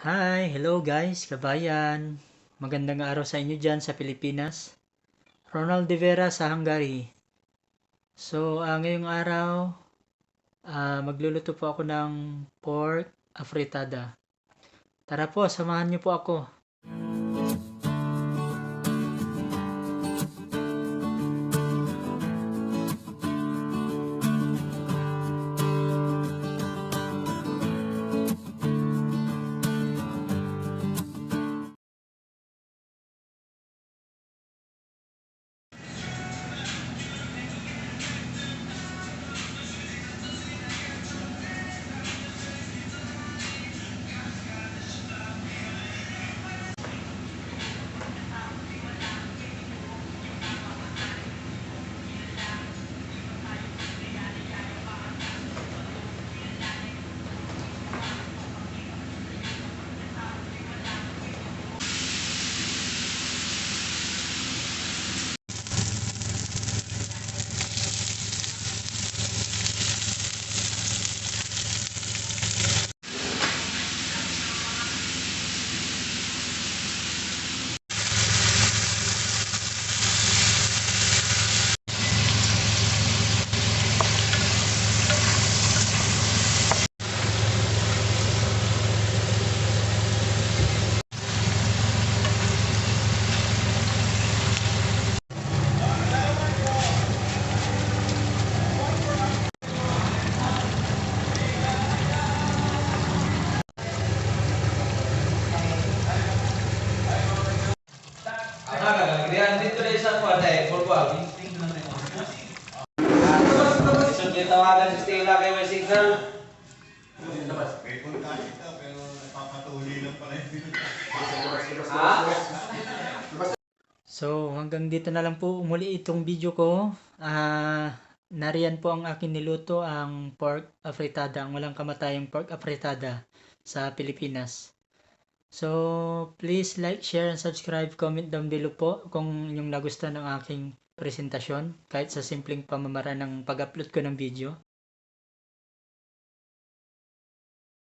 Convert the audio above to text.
Hi, hello guys, kabayan. Magandang araw sa inyo dyan sa Pilipinas. Ronald De Vera sa Hungary. So, ngayong araw, magluluto po ako ng pork afritada. Tara po, samahan niyo po ako. Dito na isa ko ate, forward. Isang tawagan si Stella kay may signal. May punta kita pero napapatuli lang pala yun. So, hanggang dito na lang po muli itong video ko. Nariyan po ang akin niluto, ang pork afritada, ang walang kamatayang pork afritada sa Pilipinas. So, please like, share, and subscribe. Comment down below po kung yung nagustuhan ng aking presentasyon kahit sa simpleng pamamaraan ng pag-upload ko ng video.